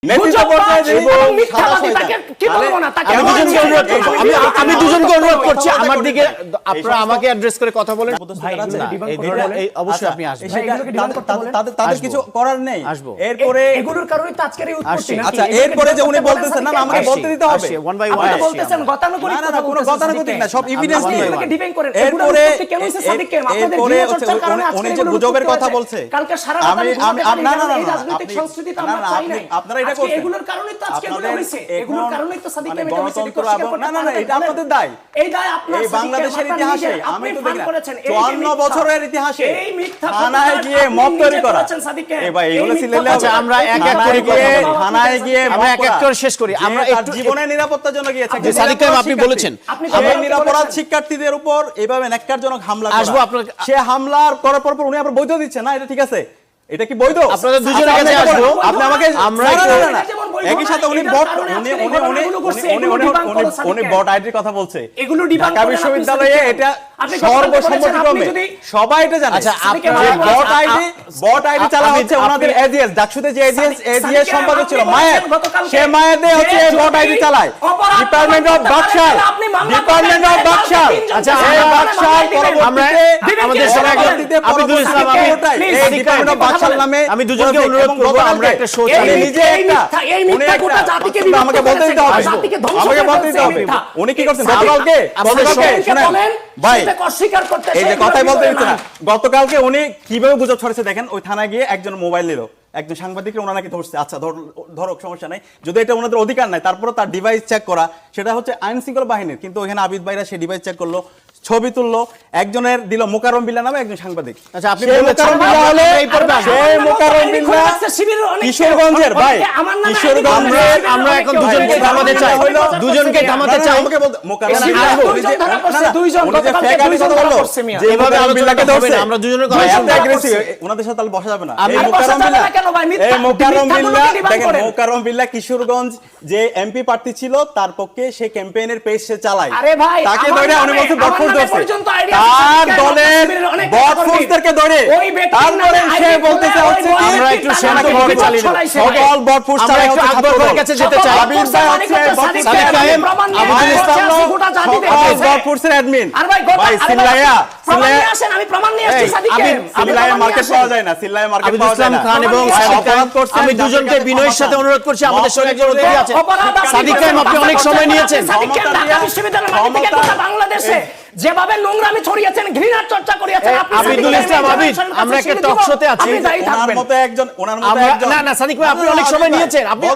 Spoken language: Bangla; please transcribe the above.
নেতৃত্ব পর্যায়ে কি বলবো না তাকে আমি দুজনকে অনুরোধ করছি আমার দিকে আপনারা আমাকে অ্যাড্রেস করে কথা বলেন। এই অবশ্যই আপনি আসবেন, তাদের কিছু করার নেই। এরপরে এগুলোর কারণে তো আজকের এই উৎপত্তি। আচ্ছা এরপরে যে উনি বলতেছেন না আমাকে বলতে দিতে হবে, ওয়ান বাই ওয়ান আপনি বলতেছেন গতানুগতিক না কোনো গতানুগতিক না, সব এভিডেন্স নিয়ে ডিবেট করেন। এরপরে কেন হইছে সাদিক কেন আপনাদের এরপরে চর্চার কারণে উনি যে গুজবের কথা বলছে কালকে সারা আমি না রাজনৈতিক সংস্কৃতি তো আমরা চাই না। আপনারা এটা করছেন, এগুলোর কারণে তো আজকে এগুলো হইছে, এগুলোর কারণেই তো সাদিক কেন গণতন্ত্র না এটা আপনাদের দায়। এই দায় আপনার এই বাংলাদেশের ইতিহাসে আমি তো দেখি 54 বছরের ইতিহাসে এই মিথ্যা থানায় গিয়ে মব তৈরি করা। এই ভাই এগুলো সিলেলে আচ্ছা আমরা এক এক করে থানায় গিয়ে আমরা এক এক করে শেষ করি। আমরা একটু জীবনের নিরাপত্তার জন্য গিয়েছে। যে সাদিক ভাই আপনি বলেছেন সেই নিরাপরাধ শিক্ষার্থীদের উপর এইভাবে নেককারজনক হামলা করা, আসবো আপনার সে হামলার করার পর উনি আবার বৈধ দিচ্ছেন না, এটা ঠিক আছে? এটা কি বৈধ? আপনাদের দুজনের কাছে আসবো, আপনি আমাকে আমরা একই সাথে উনি বট আইডির কথা বলছে। এগুলো ডিবাঙ্ক ঢাকা বিশ্ববিদ্যালয়ে এটা সর্বসম্মতিক্রমে সবাই এটা জানে। আচ্ছা বট আইডি চালা হচ্ছে ওনাদের এজিএস ডাকসুতে যে এজিএস সম্পাদক ছিল মায়ের, সে মায়েরদের হচ্ছে বট আইডি চালায় ডিপার্টমেন্ট অফ বাকশাল। আচ্ছা বাকশাল আমরা আমাদের সবাই আবিদুল ইসলাম ডিপার্টমেন্ট অফ বাকশাল নামে আমি দুজনকে অনুরোধ করব আমরা একটা শো চালিয়ে নিজে এই মিথ্যা গোটা জাতিকে আমাকে বলতে দিতে হবে, আমাকে বলতে দিতে হবে উনি কি করছেন গতকালকে শুনেন ভাই অস্বীকার করতে এই যে কথাই বলতে দিচ্ছে না। গতকালকে উনি কিভাবে গুজব ছড়াচ্ছে দেখেন, ওই থানায় গিয়ে একজন মোবাইল নিল, একজন সাংবাদিকরা ওনারা নাকি ধরছে। আচ্ছা ধরক সমস্যা নাই, যদি এটা ওনাদের অধিকার নাই, তারপরে তার ডিভাইস চেক করা সেটা হচ্ছে আইন শৃঙ্খলা বাহিনীর। কিন্তু ওখানে আবিদ ভাইরা সে ডিভাইস চেক করলো, ছবি তুললো, একজনের দিল মোকাররম বিল্লাহ নামে একজন সাংবাদিক। আচ্ছা আপনি বলেছেন এই পর্বে সেই মোকাররম বিল্লাহ কিশোরগঞ্জের ভাই, কিশোরগঞ্জের আমরা এখন দুজনকে থামাতে চাই, দুজনকে থামাতে চাই। আমাকে বলতে মোকাররম দুইজন যে এভাবে বিল্লাহকে ধরছে আমরা দুজনের ভাই কথা এত অ্যাগ্রেসিভ ওনাদের সাথে তাহলে বসা যাবে না। আমি মোকাররম বিল্লাহ কেন ভাই মিথ্যা এই মোকাররম বিল্লাহ দেখেন, মোকাররম বিল্লাহ কিশোরগঞ্জ যে এমপি প্রার্থী ছিল তার পক্ষে সে ক্যাম্পেইনের পেজ সে চালায়। আরে ভাই তাকে ধরে উনি বলছে বটফোর্স ধরছে, তার দলের বটফোর্সদেরকে ধরে তারপরে সে বলতেছে হচ্ছে আমরা একটু শান্ত ভাবে চালিয়ে দেব। সকল বটফোর্স আমরা একটু আকবর ভাইয়ের কাছে যেতে চাই। আবিদ ভাই হচ্ছে সাদিক কায়েম, আবিদুল ইসলাম বটফোর্সের অ্যাডমিন। আর ভাই ভাই সিল্লায়া আসেন, আমি প্রমাণ নিয়ে আসছি সাদিককে। সিল্লায়া মার্কেট পাওয়া যায় না, সিল্লায়া মার্কেট আবিদুল পাওয়া যায় ইসলাম না। খান এবং সাদিক কায়েম আমি দুজনকে বিনয়ের সাথে অনুরোধ করছি, আমাদের সঙ্গে একজন অতিথি আছেন। সাদিক কায়েম আপনি অনেক সময় নিয়েছেন, সাদিককে ঢাকা বিশ্ববিদ্যালয়ের মাটি থেকে গোটা বাংলাদেশে যেভাবে নোংরামি ছড়িয়েছেন, ঘৃণার চর্চা করিয়েছেন আপনি। আবিদুল ইসলাম আবিদ, আমরা একটা টক শোতে আছি, আপনি দায়ী থাকবেন। ওনার মতো একজন না সাদিক ভাই আপনি অনেক সময় নিয়েছেন, আপনি